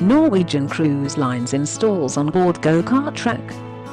Norwegian Cruise Line's installs onboard go-kart track.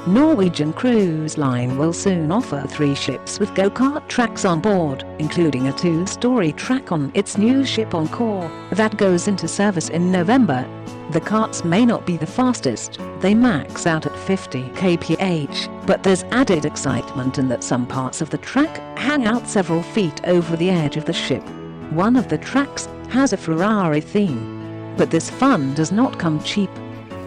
Norwegian Cruise Line will soon offer 3 ships with go-kart tracks on board, including a 2-story track on its new ship Encore that goes into service in November. The karts may not be the fastest, they max out at 50 kph, but there's added excitement in that some parts of the track hang out several feet over the edge of the ship. One of the tracks has a Ferrari theme. But this fun does not come cheap.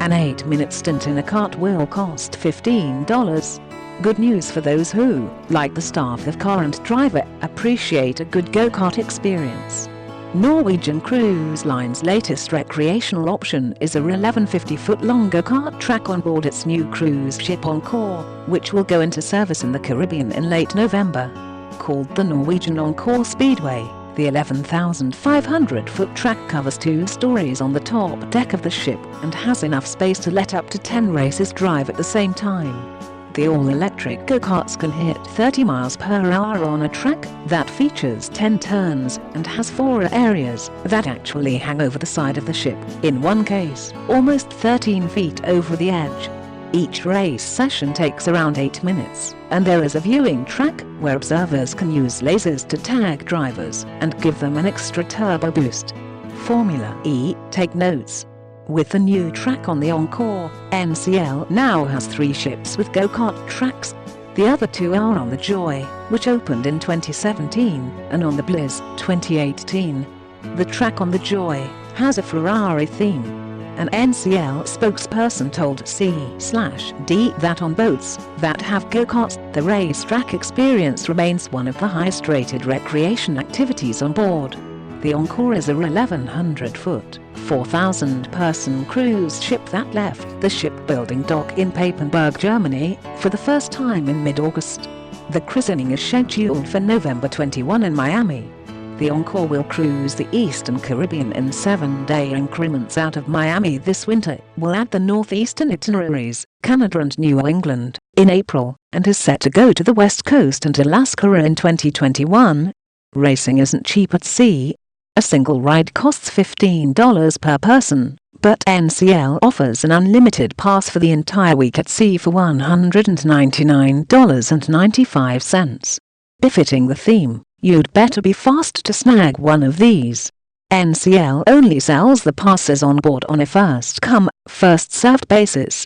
An 8-minute stint in a kart will cost $15. Good news for those who, like the staff of car and driver, appreciate a good go-kart experience. Norwegian Cruise Line's latest recreational option is a 1150-foot-long go-kart track on board its new cruise ship Encore, which will go into service in the Caribbean in late November. Called the Norwegian Encore Speedway, the 11,500-foot track covers 2 stories on the top deck of the ship and has enough space to let up to 10 racers drive at the same time. The all-electric go-karts can hit 30 miles per hour on a track that features 10 turns and has 4 areas that actually hang over the side of the ship, in one case, almost 13 feet over the edge. Each race session takes around 8 minutes, and there is a viewing track where observers can use lasers to tag drivers and give them an extra turbo boost. Formula E, take notes. With the new track on the Encore, NCL now has 3 ships with go-kart tracks. The other 2 are on the Joy, which opened in 2017, and on the Bliss, 2018. The track on the Joy has a Ferrari theme. An NCL spokesperson told C/D that on boats that have go-karts, the racetrack experience remains one of the highest-rated recreation activities on board. The Encore is a 1,100-foot, 4,000-person cruise ship that left the shipbuilding dock in Papenburg, Germany, for the first time in mid-August. The christening is scheduled for November 21 in Miami. The Encore will cruise the Eastern Caribbean in 7-day increments out of Miami this winter, will add the northeastern itineraries, Canada and New England, in April, and is set to go to the West Coast and Alaska in 2021. Racing isn't cheap at sea. A single ride costs $15 per person, but NCL offers an unlimited pass for the entire week at sea for $199.95. Befitting the theme, you'd better be fast to snag one of these. NCL only sells the passes on board on a first-come, first-served basis,